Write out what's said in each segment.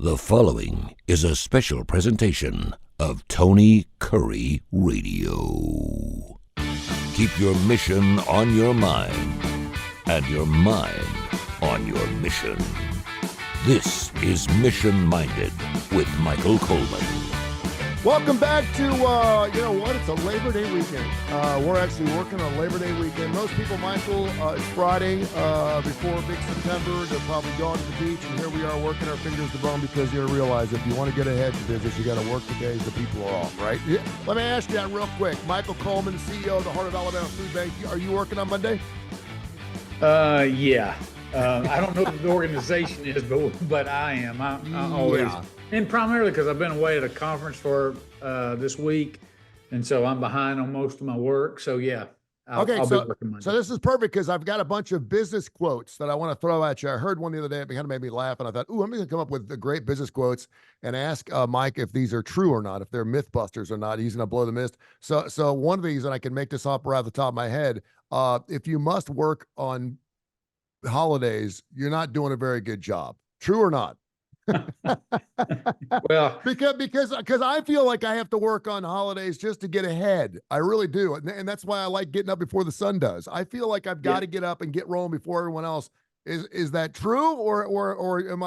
The following is a special presentation of Tony Curry Radio. Keep your mission on your mind and your mind on your mission. This is Mission Minded with Michael Coleman. Welcome back to, you know what, it's a Labor Day weekend. We're actually working on Labor Day weekend. Most people, Michael, it's Friday before big September. They're probably going to the beach, and here we are working our fingers to bone because you realize if you want to get ahead in business, you got to work the days the people are off, right? Yeah. Let me ask you that real quick. Michael Coleman, CEO of the Heart of Alabama Food Bank. Are you working on Monday? Yeah. I don't know what the organization is, but I am. I always... Yeah. And primarily because I've been away at a conference for this week, and so I'm behind on most of my work. So, yeah, I'll be working Monday. So this is perfect because I've got a bunch of business quotes that I want to throw at you. I heard one the other day. It kind of made me laugh, and I thought, I'm going to come up with the great business quotes and ask Mike if these are true or not, if they're mythbusters or not. He's going to blow the mist. So one of these, and I can make this up right off the top of my head, if you must work on holidays, you're not doing a very good job. True or not? Well, because I feel like I have to work on holidays just to get ahead. I really do, and that's why I like getting up before the sun does. I feel like I've got to get up and get rolling before everyone else. Is that true, or am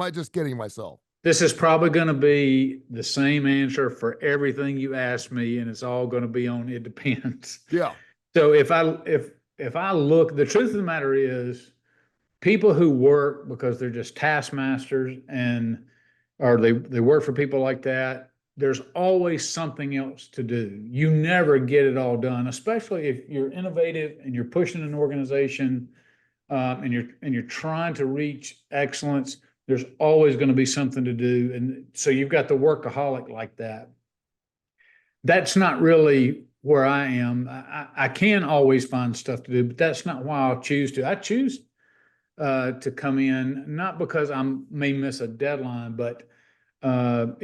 I just kidding myself? This is probably going to be the same answer for everything you ask me, and it's all going to be on it depends. Yeah. So if I look, the truth of the matter is, people who work because they're just taskmasters or they work for people like that, there's always something else to do. You never get it all done, especially if you're innovative and you're pushing an organization and you're trying to reach excellence. There's always going to be something to do. And so you've got the workaholic like that. That's not really where I am. I can always find stuff to do, but that's not why I'll choose to. I choose to come in, not because I may miss a deadline, but on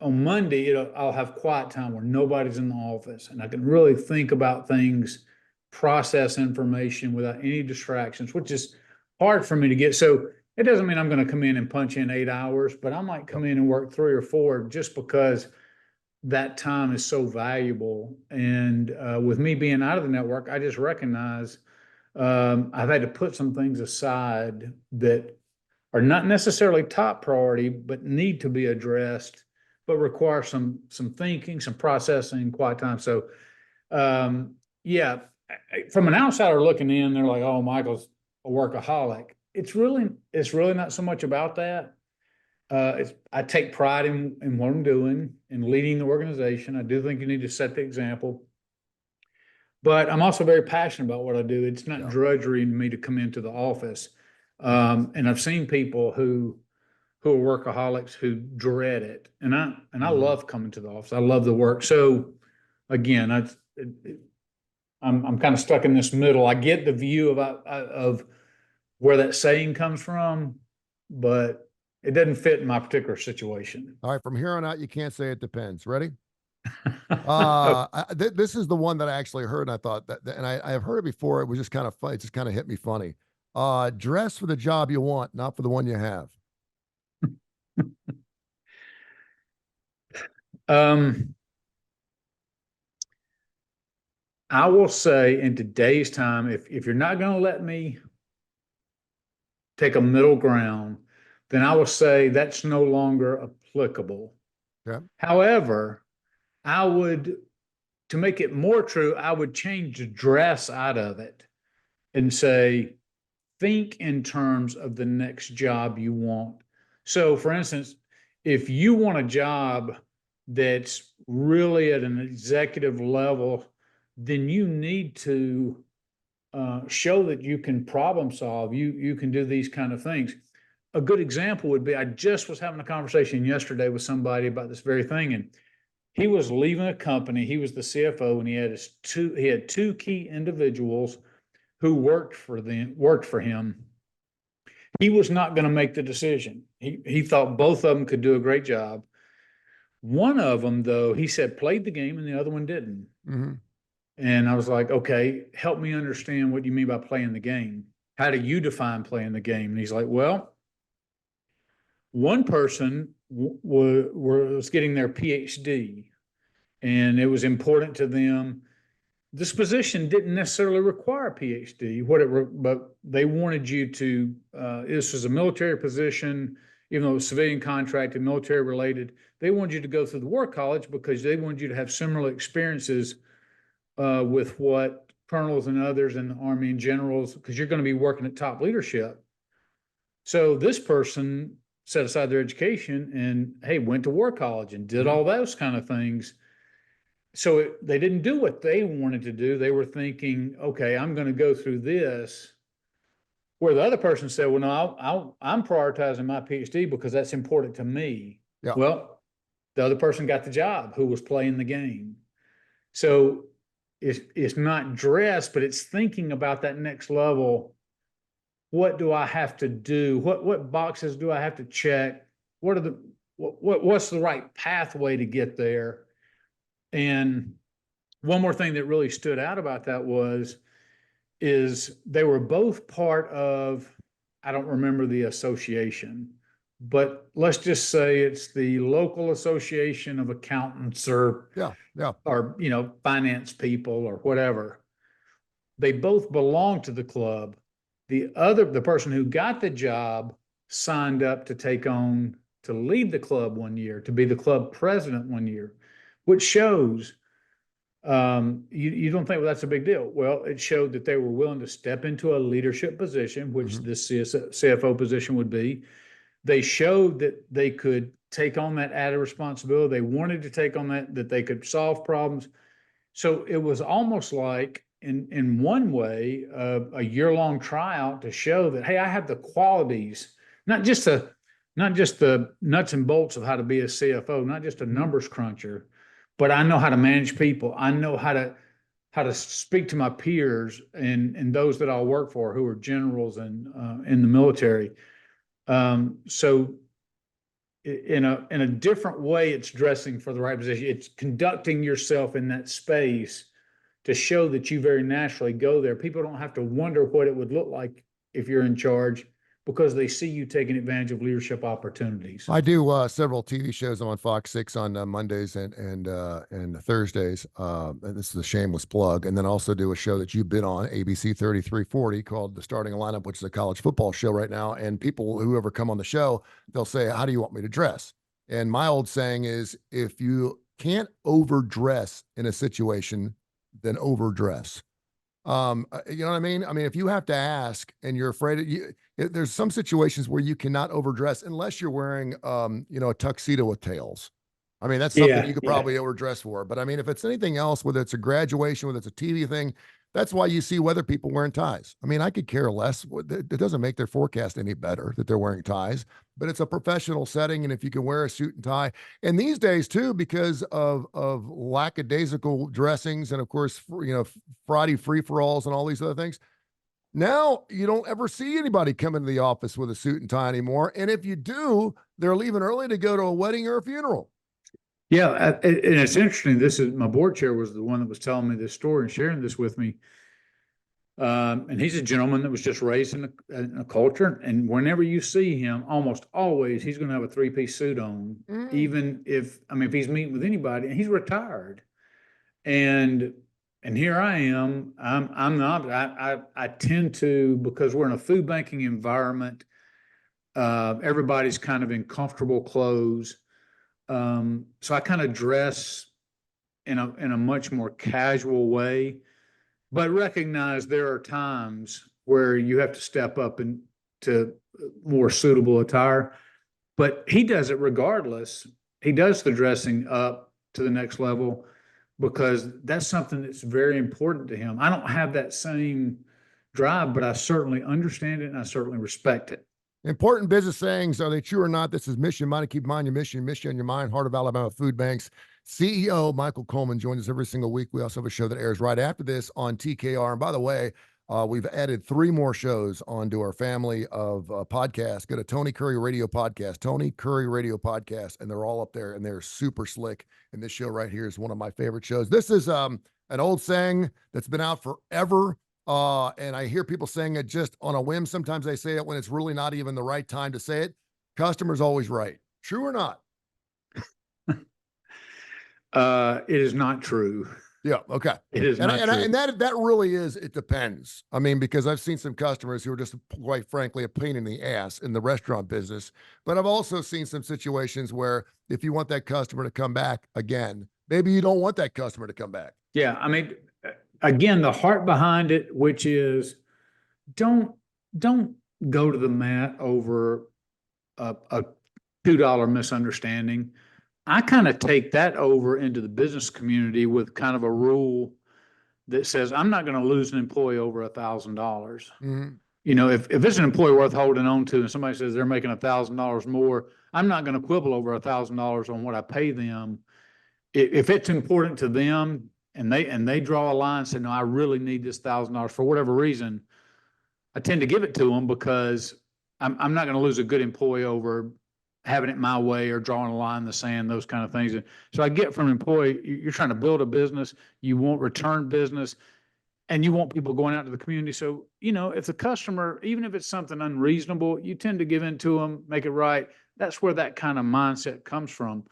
Monday, I'll have quiet time where nobody's in the office and I can really think about things, process information without any distractions, which is hard for me to get. So it doesn't mean I'm going to come in and punch in 8 hours, but I might come in and work 3 or 4 just because that time is so valuable. And with me being out of the network, I just recognize I've had to put some things aside that are not necessarily top priority, but need to be addressed, but require some thinking, some processing, quiet time. So, yeah, from an outsider looking in, they're like, "Oh, Michael's a workaholic." It's really not so much about that. I take pride in what I'm doing and leading the organization. I do think you need to set the example. But I'm also very passionate about what I do. It's not drudgery to me to come into the office. And I've seen people who are workaholics who dread it. And I love coming to the office. I love the work. So again, I'm kind of stuck in this middle. I get the view of where that saying comes from, but it doesn't fit in my particular situation. All right, from here on out, you can't say it depends. Ready? This is the one that I actually heard, and I thought and I have heard it before. It was just kind of funny. It just kind of hit me funny. Dress for the job you want, not for the one you have. I will say in today's time, if you're not going to let me take a middle ground, then I will say that's no longer applicable. Okay. However, to make it more true, I would change the dress out of it and say, think in terms of the next job you want. So for instance, if you want a job that's really at an executive level, then you need to show that you can problem solve. You can do these kind of things. A good example would be, I just was having a conversation yesterday with somebody about this very thing, and he was leaving a company. He was the CFO, and he had two key individuals who worked for him. He was not going to make the decision. He thought both of them could do a great job. One of them, though, he said played the game, and the other one didn't. Mm-hmm. And I was like, okay, help me understand what you mean by playing the game. How do you define playing the game? And he's like, well, One person was getting their PhD, and it was important to them. This position didn't necessarily require a PhD, but they wanted you to, this was a military position, even though it was civilian contracted, military related. They wanted you to go through the war college because they wanted you to have similar experiences with what colonels and others in the Army and generals, because you're going to be working at top leadership. So this person set aside their education and, hey, went to war college and did all those kind of things. So they didn't do what they wanted to do. They were thinking, okay, I'm going to go through this. Where the other person said, well, no, I'm prioritizing my PhD because that's important to me. Yeah. Well, the other person got the job who was playing the game. So it's not dress, but it's thinking about that next level. What do I have to do? What boxes do I have to check? What's the right pathway to get there? And one more thing that really stood out about that is they were both part of, I don't remember the association, but let's just say it's the local association of accountants or finance people or whatever. They both belong to the club. The person who got the job signed up to lead the club 1 year, to be the club president 1 year, which shows you don't think, well, that's a big deal. Well, it showed that they were willing to step into a leadership position, which this CFO position would be. They showed that they could take on that added responsibility. They wanted to take on that they could solve problems. So it was almost like, in one way, a year-long tryout to show that, hey, I have the qualities, not just the nuts and bolts of how to be a CFO, not just a numbers cruncher, but I know how to manage people. I know how to speak to my peers and those that I'll work for who are generals and in the military. So in a different way, it's dressing for the right position. It's conducting yourself in that space to show that you very naturally go there. People don't have to wonder what it would look like if you're in charge, because they see you taking advantage of leadership opportunities. I do several TV shows. I'm on Fox 6 on Mondays and Thursdays. And this is a shameless plug. And then also do a show that you've been on, ABC 3340, called The Starting Lineup, which is a college football show right now. And people, whoever come on the show, they'll say, how do you want me to dress? And my old saying is, if you can't overdress in a situation, then overdress. You know what I mean? I mean, if you have to ask and you're afraid there's some situations where you cannot overdress unless you're wearing, a tuxedo with tails. I mean, that's something you could probably overdress for. But I mean, if it's anything else, whether it's a graduation, whether it's a TV thing, that's why you see weather people wearing ties. I mean, I could care less. It doesn't make their forecast any better that they're wearing ties, but it's a professional setting. And if you can wear a suit and tie, and these days too, because of lackadaisical dressings and of course, Friday free-for-alls and all these other things, now you don't ever see anybody come into the office with a suit and tie anymore. And if you do, they're leaving early to go to a wedding or a funeral. Yeah, and it's interesting. This is my board chair was the one that was telling me this story and sharing this with me. And he's a gentleman that was just raised in a culture. And whenever you see him, almost always he's going to have a three-piece suit on, even if he's meeting with anybody. And he's retired. And here I am. I'm not. I tend to, because we're in a food banking environment. Everybody's kind of in comfortable clothes. So I kind of dress in a much more casual way, but recognize there are times where you have to step up into more suitable attire. But he does it regardless. He does the dressing up to the next level because that's something that's very important to him. I don't have that same drive, but I certainly understand it and I certainly respect it. Important business sayings, are they true or not? This is Mission Money. Keep in mind your mission on your mind. Heart of Alabama Food Banks CEO Michael Coleman joins us every single week. We also have a show that airs right after this on TKR. And by the way, we've added 3 more shows onto our family of podcasts. Go to Tony Curry Radio Podcast, Tony Curry Radio Podcast, and they're all up there and they're super slick. And this show right here is one of my favorite shows. This is an old saying that's been out forever. And I hear people saying it just on a whim. Sometimes they say it when it's really not even the right time to say it. Customer's always right. True or not? It is not true. Yeah. Okay. It is not true. And that really is, it depends. I mean, because I've seen some customers who are just quite frankly a pain in the ass in the restaurant business. But I've also seen some situations where if you want that customer to come back again, maybe you don't want that customer to come back. Yeah, I mean, again, the heart behind it, which is don't don't go to the mat over a $2 misunderstanding. I kind of take that over into the business community with kind of a rule that says I'm not going to lose an employee over $1,000. Mm-hmm. You know, if it's an employee worth holding on to and somebody says they're making $1,000 more, I'm not going to quibble over $1,000 on what I pay them. If it's important to them and they draw a line and say, no, I really need this $1,000 for whatever reason, I tend to give it to them because I'm not going to lose a good employee over having it my way or drawing a line in the sand, those kind of things. And so I get from an employee, you're trying to build a business, you want return business, and you want people going out to the community. So, you know, if the customer, even if it's something unreasonable, you tend to give in to them, make it right. That's where that kind of mindset comes from.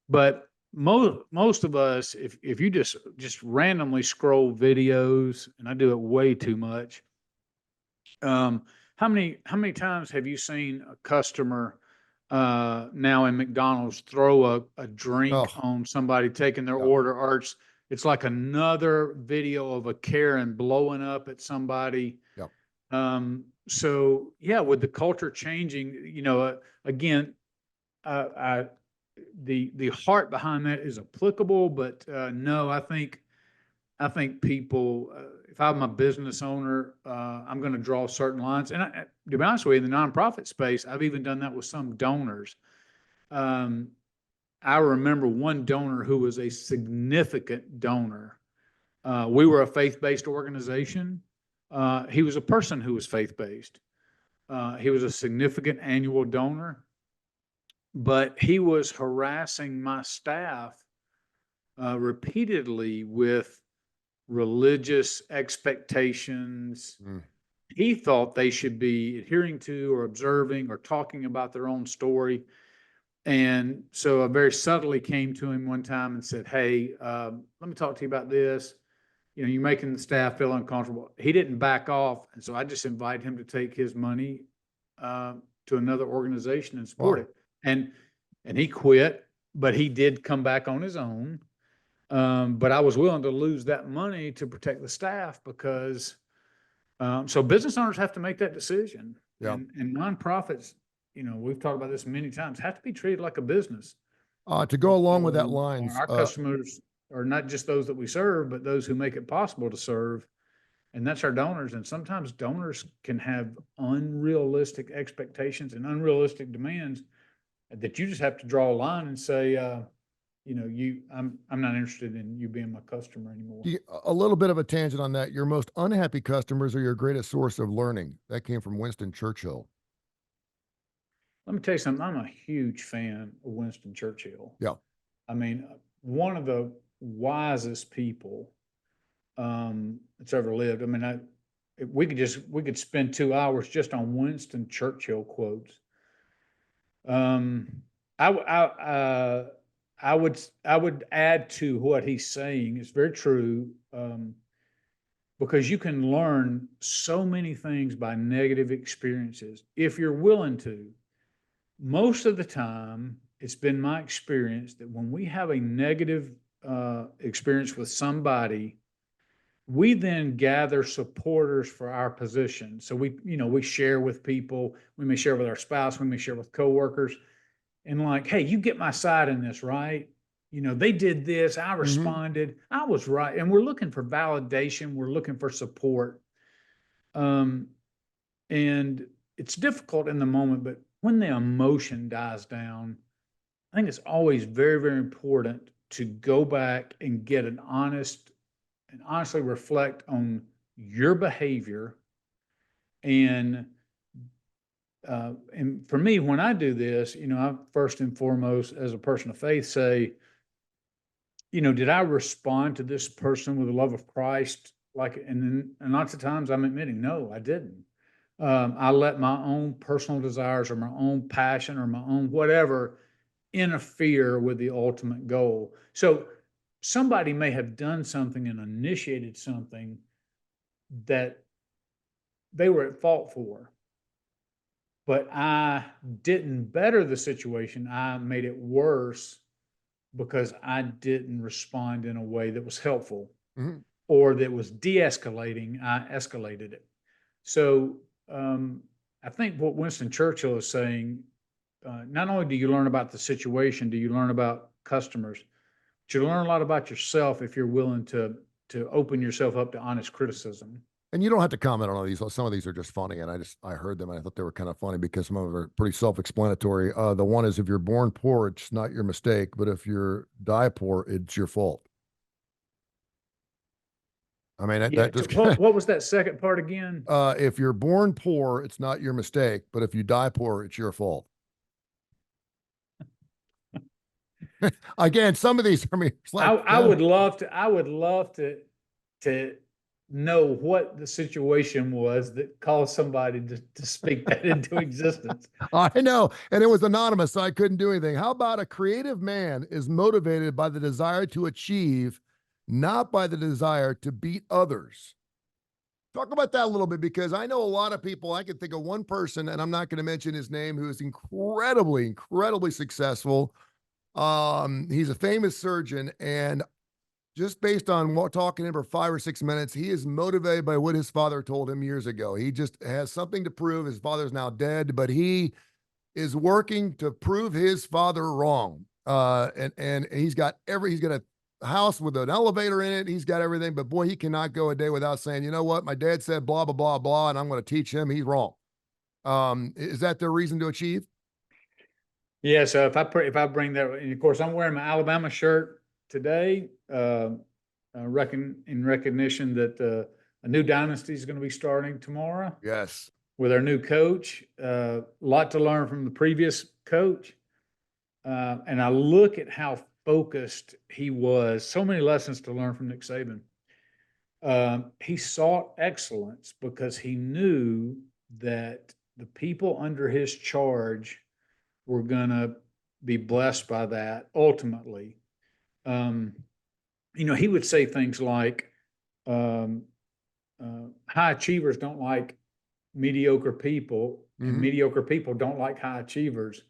But most of us, if you just randomly scroll videos, and I do it way too much. How many times have you seen a customer now in McDonald's throw a drink on somebody taking their order, or it's like another video of a Karen blowing up at somebody. So yeah, with the culture changing, you know, again, the heart behind that is applicable, but no, I think people, if I'm a business owner, I'm going to draw certain lines. And to be honest with you, in the nonprofit space, I've even done that with some donors. I remember one donor who was a significant donor. We were a faith-based organization. He was a person who was faith-based. He was a significant annual donor, but he was harassing my staff repeatedly with religious expectations. He thought they should be adhering to or observing or talking about their own story. And so I very subtly came to him one time and said, hey, let me talk to you about this. You know, you're making the staff feel uncomfortable. He didn't back off. And so I just invited him to take his money to another organization and support it. And he quit, but he did come back on his own. But I was willing to lose that money to protect the staff because, so business owners have to make that decision. And nonprofits, you know, we've talked about this many times, have to be treated like a business. To go along with that lines, our customers are not just those that we serve, but those who make it possible to serve. And that's our donors. And sometimes donors can have unrealistic expectations and unrealistic demands that you just have to draw a line and say, you know, I'm not interested in you being my customer anymore. A little bit of a tangent on that. Your most unhappy customers are your greatest source of learning. That came from Winston Churchill. Let me tell you something. I'm a huge fan of Winston Churchill. Yeah. I mean, one of the wisest people that's ever lived. I mean, we could spend 2 hours just on Winston Churchill quotes. I would add to what he's saying. It's very true, because you can learn so many things by negative experiences if you're willing to. Most of the time, it's been my experience that when we have a negative experience with somebody, we then gather supporters for our position. So we share with people. We may share with our spouse. We may share with coworkers. And like, hey, you get my side in this, right? You know, they did this. I responded. I was right. And we're looking for validation. We're looking for support. And it's difficult in the moment, but when the emotion dies down, I think it's always very, very important to go back and get honestly reflect on your behavior. And for me, when I do this, you know, I first and foremost, as a person of faith, say, you know, did I respond to this person with the love of Christ? And lots of times I'm admitting, no, I didn't. I let my own personal desires or my own passion or my own whatever interfere with the ultimate goal. So somebody may have done something and initiated something that they were at fault for, but I didn't better the situation. I made it worse because I didn't respond in a way that was helpful Mm-hmm. or that was de-escalating. I escalated it. So I think what Winston Churchill is saying, not only do you learn about the situation, do you learn about customers, but you learn a lot about yourself if you're willing to open yourself up to honest criticism. And you don't have to comment on all these. Some of these are just funny, and I heard them and I thought they were kind of funny because some of them are pretty self-explanatory. The one is, if you're born poor, it's not your mistake, but if you're die poor, it's your fault. I mean, Yeah. that just What was that second part again? if you're born poor, it's not your mistake, but if you die poor, it's your fault. Again, some of these, I mean, it's like I would love to. I would love to know what the situation was that caused somebody to speak that into existence. I know, and it was anonymous, so I couldn't do anything. How about, a creative man is motivated by the desire to achieve, not by the desire to beat others? Talk about that a little bit, because I know a lot of people. I can think of one person, and I'm not going to mention his name, who is incredibly, incredibly successful. He's a famous surgeon, and just based on talking to him for 5 or 6 minutes, he is motivated by what his father told him years ago. He just has something to prove. His father's now dead, but he is working to prove his father wrong. And he's got a house with an elevator in it. He's got everything, but boy, he cannot go a day without saying, you know what, my dad said blah blah blah blah, and I'm going to teach him he's wrong. Is that the reason to achieve? Yeah. So if I bring that, and of course I'm wearing my Alabama shirt today, in recognition that a new dynasty is going to be starting tomorrow Yes. with our new coach. A lot to learn from the previous coach, and I look at how focused he was. So many lessons to learn from Nick Saban. He sought excellence because he knew that the people under his charge were going to be blessed by that ultimately. He would say things like, um, high achievers don't like mediocre people, and mediocre people don't like high achievers.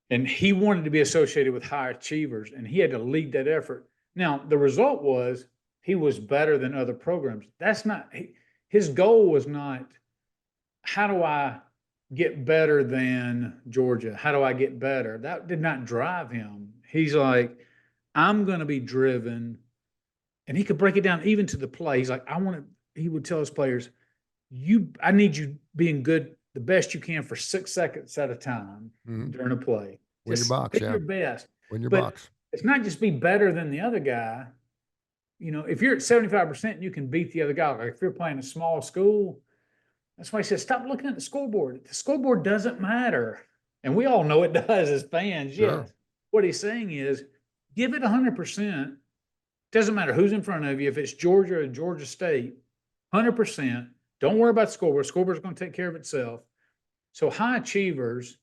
And he wanted to be associated with high achievers, and he had to lead that effort. Now, the result was he was better than other programs. That's not, his goal was not, how do I get better than Georgia? How do I get better? That did not drive him. He's like, I'm going to be driven. And he could break it down even to the play. He's like, he would tell his players, I need you being good, the best you can for 6 seconds at a time during a play. Win your box, be your best. Win your But box. it's not just be better than the other guy. If you're at 75%, you can beat the other guy. Like if you're playing a small school, that's why he says, stop looking at the scoreboard. The scoreboard doesn't matter. And we all know it does as fans. Sure. Yes. What he's saying is, give it 100%. Doesn't matter who's in front of you. If it's Georgia or Georgia State, 100%. Don't worry about the scoreboard. Scoreboard's going to take care of itself. So high achievers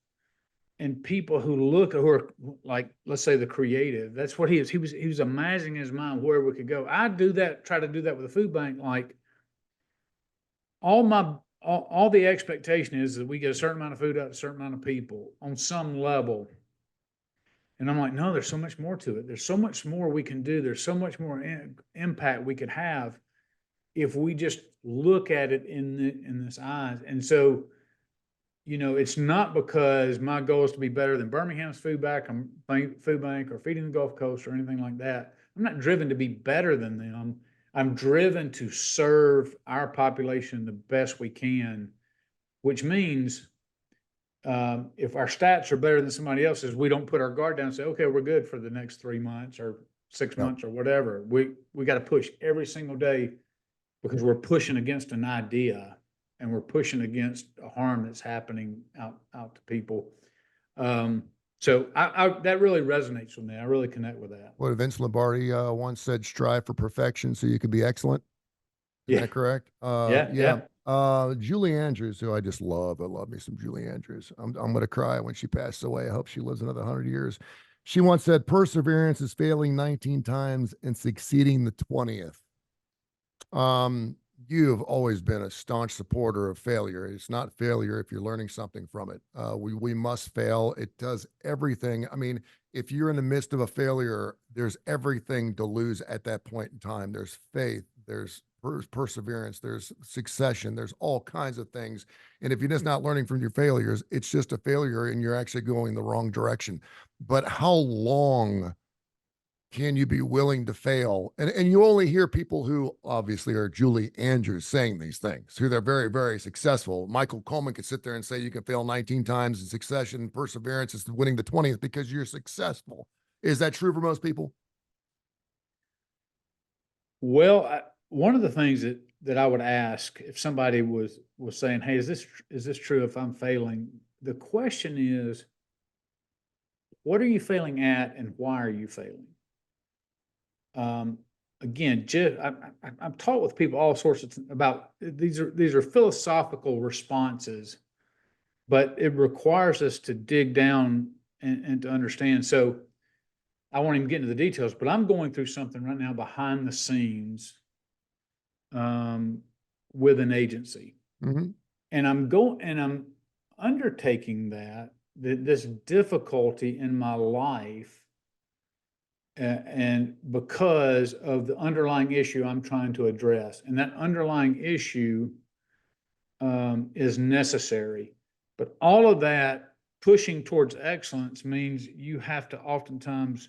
and people who are like, let's say, the creative, that's what he is. He was imagining in his mind where we could go. I do that, try to do that with the food bank. Like all the expectation is that we get a certain amount of food out to a certain amount of people on some level. And I'm like, no, there's so much more to it. There's so much more we can do. There's so much more impact we could have if we just look at it in this eyes. And so, it's not because my goal is to be better than Birmingham's food bank or Feeding the Gulf Coast or anything like that. I'm not driven to be better than them. I'm driven to serve our population the best we can, which means if our stats are better than somebody else's, we don't put our guard down and say, okay, we're good for the next 3 months or 6 months or whatever. We got to push every single day because we're pushing against an idea and we're pushing against a harm that's happening out to people. So that really resonates with me. I really connect with that. What Vince Lombardi once said, strive for perfection so you can be excellent. Is that correct? Yeah. Julie Andrews, who I just love. I love me some Julie Andrews. I'm going to cry when she passes away. I hope she lives another 100 years. She once said, perseverance is failing 19 times and succeeding the 20th. You've always been a staunch supporter of failure. It's not failure if you're learning something from it. We must fail. It does everything. I mean, if you're in the midst of a failure, there's everything to lose at that point in time. There's faith, there's perseverance, there's succession, there's all kinds of things. And if you're just not learning from your failures, it's just a failure and you're actually going the wrong direction. But how long can you be willing to fail? And you only hear people who obviously are Julie Andrews saying these things, who they're very, very successful. Michael Coleman could sit there and say you can fail 19 times in succession. Perseverance is winning the 20th because you're successful. Is that true for most people? Well, one of the things that I would ask if somebody was saying, "Hey, is this true if I'm failing?" The question is, what are you failing at, and why are you failing? Again, I'm taught with people all sorts of about these are philosophical responses, but it requires us to dig down and to understand. So I won't even get into the details, but I'm going through something right now behind the scenes with an agency. Mm-hmm. And I'm undertaking this difficulty in my life, and because of the underlying issue I'm trying to address. And that underlying issue is necessary. But all of that pushing towards excellence means you have to oftentimes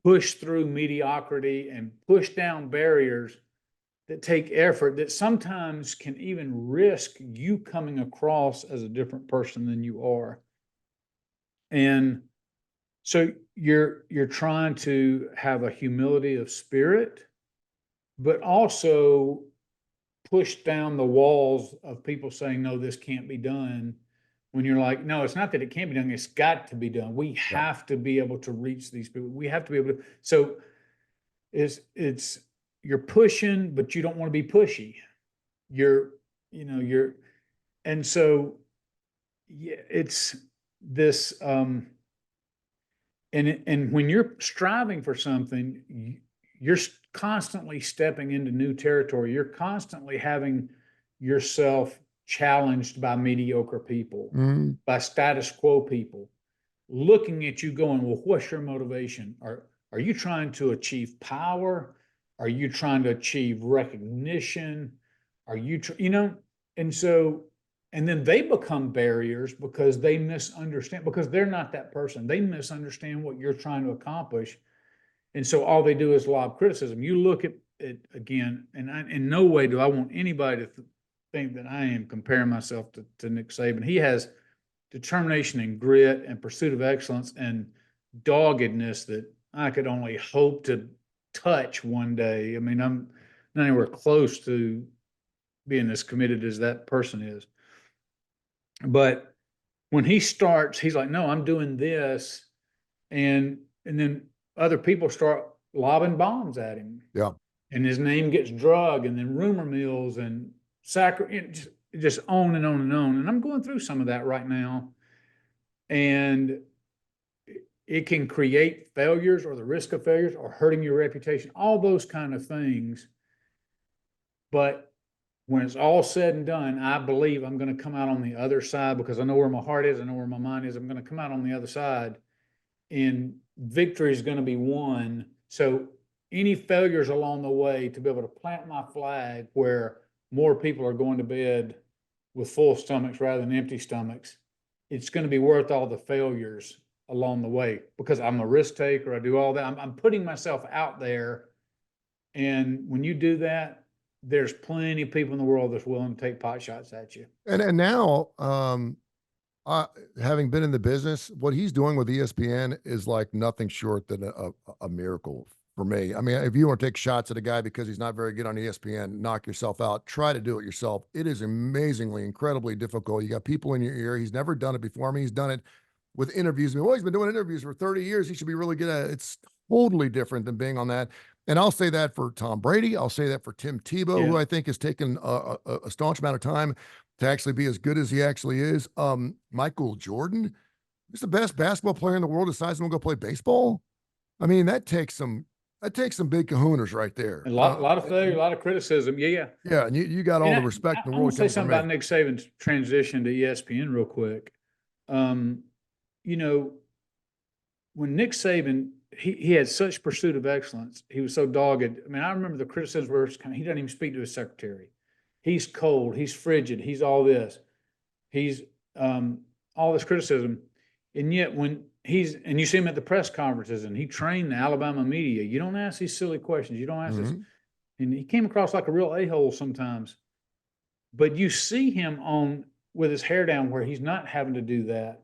push through mediocrity and push down barriers that take effort, that sometimes can even risk you coming across as a different person than you are. And so you're trying to have a humility of spirit, but also push down the walls of people saying, no, this can't be done. When you're like, no, it's not that it can't be done, it's got to be done. We have to be able to reach these people. We have to be able to. So it's you're pushing, but you don't want to be pushy. And so yeah, it's this and when you're striving for something, you're constantly stepping into new territory. You're constantly having yourself challenged by mediocre people, by status quo people, looking at you going, well, what's your motivation? Are you trying to achieve power? Are you trying to achieve recognition? Are you, and so, and then they become barriers because they misunderstand, because they're not that person. They misunderstand what you're trying to accomplish. And so all they do is lob criticism. You look at it again, and in no way do I want anybody to think that I am comparing myself to Nick Saban. He has determination and grit and pursuit of excellence and doggedness that I could only hope to touch one day. I mean, I'm not anywhere close to being as committed as that person is. But when he starts, he's like, no, I'm doing this. And then other people start lobbing bombs at him. Yeah. And his name gets drug, and then rumor mills and just on and on and on. And I'm going through some of that right now. And it can create failures or the risk of failures or hurting your reputation, all those kind of things. But when it's all said and done, I believe I'm going to come out on the other side, because I know where my heart is. I know where my mind is. I'm going to come out on the other side, and victory is going to be won. So any failures along the way, to be able to plant my flag where more people are going to bed with full stomachs rather than empty stomachs, it's going to be worth all the failures along the way, because I'm a risk taker. I do all that. I'm putting myself out there. And when you do that, there's plenty of people in the world that's willing to take pot shots at you. And now, having been in the business, what he's doing with ESPN is like nothing short than a miracle for me. I mean, if you want to take shots at a guy because he's not very good on ESPN, knock yourself out. Try to do it yourself. It is amazingly, incredibly difficult. You got people in your ear. He's never done it before. I mean, he's done it with interviews. I mean, well, he's been doing interviews for 30 years. He should be really good at it. It's totally different than being on that. And I'll say that for Tom Brady. I'll say that for Tim Tebow, who Yeah. I think has taken a staunch amount of time to actually be as good as he actually is. Michael Jordan is the best basketball player in the world. Decides to go play baseball. I mean, that takes some big kahunas right there. A lot of failure, a lot of criticism. Yeah, yeah. Yeah, and you got all And the respect in the I'm gonna world say coming from something me. about Nick Saban's transition to ESPN real quick. Um, you know, when Nick Saban, he had such pursuit of excellence. He was so dogged. I mean, I remember the criticisms were kind of, he doesn't even speak to his secretary. He's cold. He's frigid. He's all this. He's all this criticism. And yet when and you see him at the press conferences and he trained the Alabama media, you don't ask these silly questions. You don't ask this. And he came across like a real a-hole sometimes. But you see him with his hair down where he's not having to do that.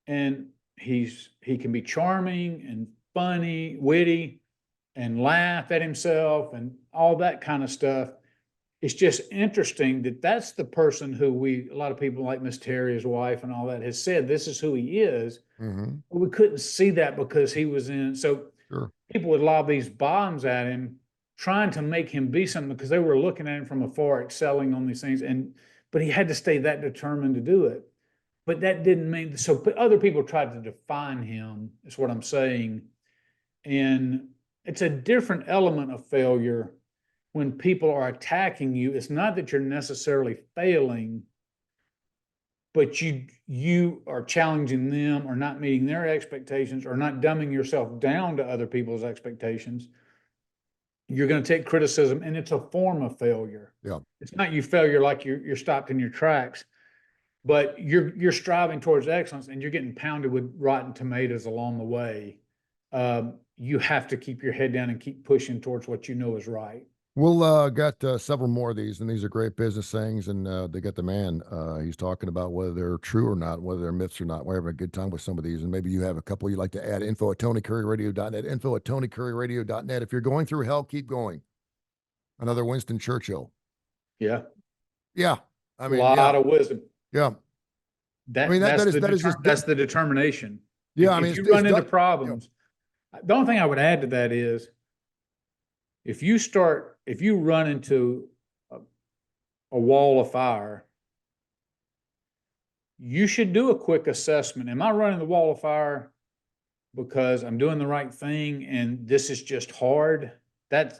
And he can be charming and funny, witty, and laugh at himself and all that kind of stuff. It's just interesting that that's the person who a lot of people like Miss Terry, his wife, and all that has said this is who he is. Mm-hmm. But we couldn't see that because he was in. So Sure. people would lob these bombs at him, trying to make him be something because they were looking at him from afar, excelling on these things. But he had to stay that determined to do it. But that didn't mean so. But other people tried to define him. Is what I'm saying, and it's a different element of failure when people are attacking you. It's not that you're necessarily failing, but you are challenging them or not meeting their expectations or not dumbing yourself down to other people's expectations. You're going to take criticism, and it's a form of failure. Yeah. It's not you failure like you're stopped in your tracks, but you're striving towards excellence, and you're getting pounded with rotten tomatoes along the way. You have to keep your head down and keep pushing towards what you know is right. We'll got several more of these, and these are great business sayings, and they got the man. He's talking about whether they're true or not, whether they're myths or not. We're having a good time with some of these, and maybe you have a couple you'd like to add. Info at TonyCurryRadio.net, info at TonyCurryRadio.net. If you're going through hell, keep going. Another Winston Churchill. Yeah. Yeah. I mean, a lot of wisdom. Yeah. That, I mean, that is just, that's the determination. Yeah. I mean, if you run into problems, the only thing I would add to that is if you run into a wall of fire, you should do a quick assessment. Am I running the wall of fire because I'm doing the right thing and this is just hard? Then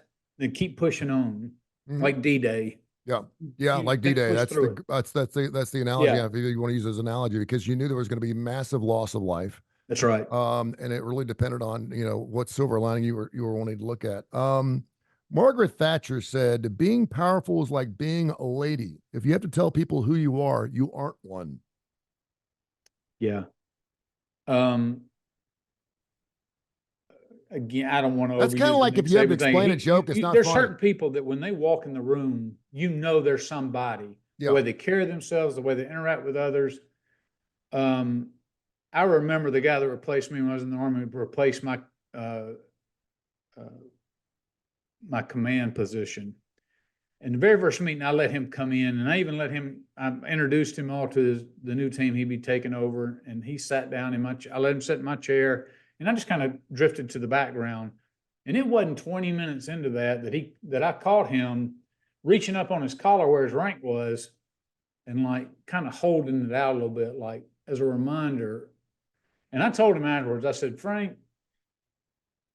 keep pushing on, like D-Day. Yeah, like D-Day. That's the analogy. Yeah. If you want to use as an analogy, because you knew there was going to be massive loss of life. That's right. And it really depended on what silver lining you were wanting to look at. Margaret Thatcher said, "Being powerful is like being a lady. If you have to tell people who you aren't one." Yeah. Again, I don't want to. That's kind of like if you have to explain a joke, it's not There's funny. certain people that when they walk in the room, they're somebody. Yeah. The way they carry themselves, the way they interact with others. I remember the guy that replaced me when I was in the Army replaced my my command position. In the very first meeting, I let him come in, and I even I introduced him all to the new team he'd be taking over, and he sat down I let him sit in my chair, and I just kind of drifted to the background. And it wasn't 20 minutes into that I caught him reaching up on his collar where his rank was, and like kind of holding it out a little bit, like as a reminder. And I told him afterwards, I said, "Frank,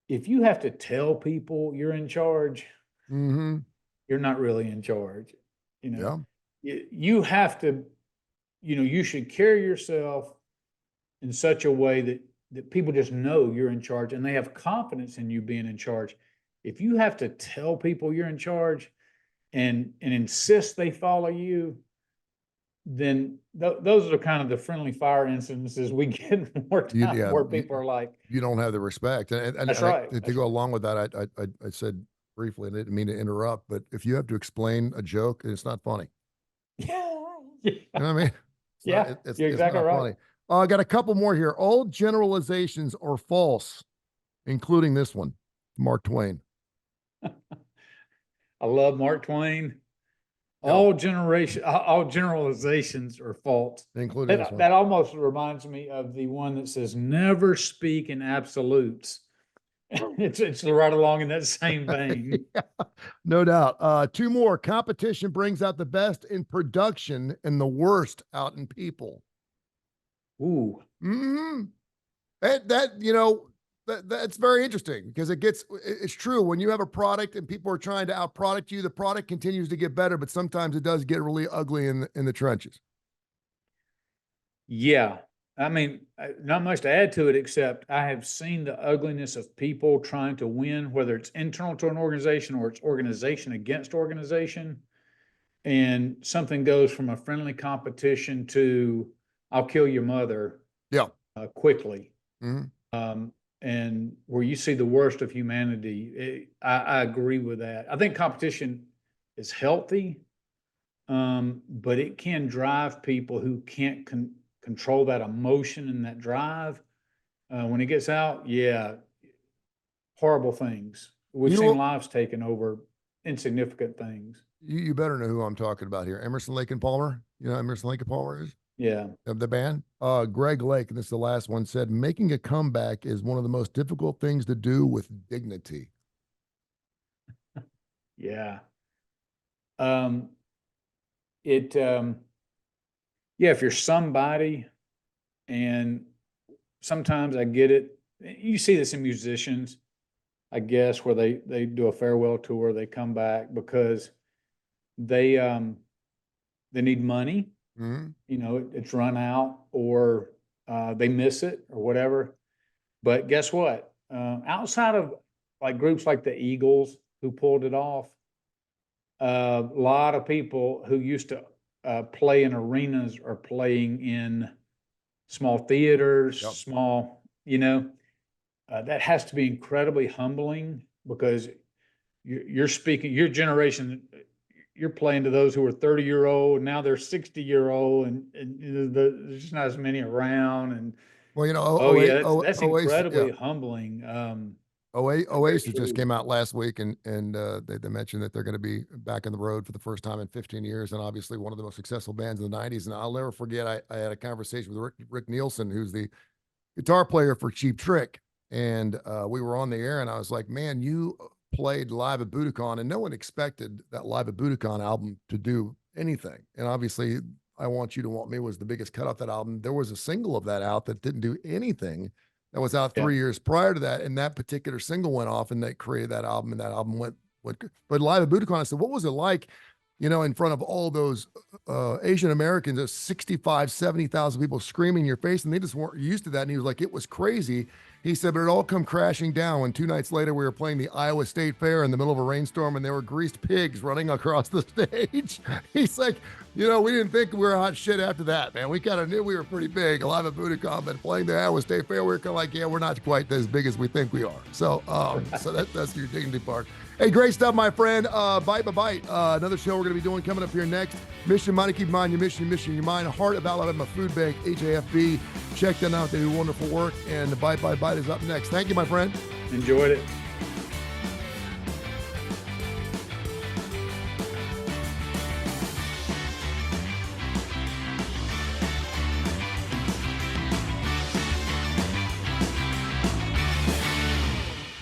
if you have to tell people you're in charge, you're not really in charge. You have to, you should carry yourself in such a way that people just know you're in charge and they have confidence in you being in charge. If you have to tell people you're in charge and insist they follow you, then those are kind of the friendly fire incidences we get more time where people are like, you don't have the respect." And that's right. To go along with that, I said briefly, and I didn't mean to interrupt, but if you have to explain a joke, it's not funny. Yeah. You know what I mean? You're exactly right. Funny. I got a couple more here. All generalizations are false, including this one, Mark Twain. I love Mark Twain. All generalizations are false. Including this one. That almost reminds me of the one that says, "Never speak in absolutes." It's right along in that same vein. Yeah, no doubt. Two more. Competition brings out the best in production and the worst out in people. Ooh, Hmm. That's very interesting because it's true. When you have a product and people are trying to outproduct you, the product continues to get better, but sometimes it does get really ugly in the trenches. yeah. I mean, not much to add to it, except I have seen the ugliness of people trying to win, whether it's internal to an organization or it's organization against organization. And something goes from a friendly competition to "I'll kill your mother" Yeah. quickly. Hmm. Um, and where you see the worst of humanity, I agree with that. I think competition is healthy, but it can drive people who can't control that emotion and that drive. When it gets out, yeah, horrible things. We've seen You lives taken over insignificant things. you better know who I'm talking about here. Emerson, Lake and Palmer. You know who Emerson, Lake and Palmer is? Yeah, Of the band. Greg Lake, and this is the last one, said making a comeback is one of the most difficult things to do with dignity. yeah. Um, it, yeah, if you're somebody, and sometimes I get it. You see this in musicians, I guess, where they do a farewell tour, they come back because they they need money. Hmm. You know, it's run out, or they miss it, or whatever. But guess what? Outside of like groups like the Eagles who pulled it off, a lot of people who used to play in arenas are playing in small theaters, Yep. small, that has to be incredibly humbling because you're speaking, your generation, you're playing to those who are 30-year-old, now they're 60-year-old, and there's just not as many around. And Well, oh yeah, that's Oasis, yeah. incredibly humbling. Very Oasis just true. came out last week, and they mentioned that they're going to be back on the road for the first time in 15 years, and obviously one of the most successful bands in the 90s. And I'll never forget, I had a conversation with Rick Nielsen, who's the guitar player for Cheap Trick, and we were on the air, and I was like, "Man, you played live at Budokan, and no one expected that live at Budokan album to do anything." And obviously, "I Want You to Want Me" was the biggest cut off that album. There was a single of that out that didn't do anything. That was out Yeah, 3 years prior to that, and that particular single went off, and they created that album, and that album went. But live at Budokan, I said, "What was it like?" In front of all those Asian Americans, there's 65, 70,000 people screaming in your face, and they just weren't used to that. And he was like, it was crazy. He said, but it all come crashing down when 2 nights later we were playing the Iowa State Fair in the middle of a rainstorm, and there were greased pigs running across the stage. He's like, we didn't think we were hot shit after that, man. We kind of knew we were pretty big, alive at Budokan, but playing the Iowa State Fair, we were kind of like, yeah, we're not quite as big as we think we are. So, that's your dignity part. Hey, great stuff, my friend. Bite by Bite. Another show we're going to be doing coming up here next. Mission Money, keep in mind your mission, your mind. Heart of Alabama Food Bank, HAFB. Check them out. They do wonderful work. And the Bite by Bite is up next. Thank you, my friend. enjoyed it.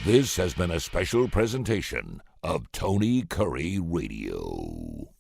This has been a special presentation of Tony Curry Radio.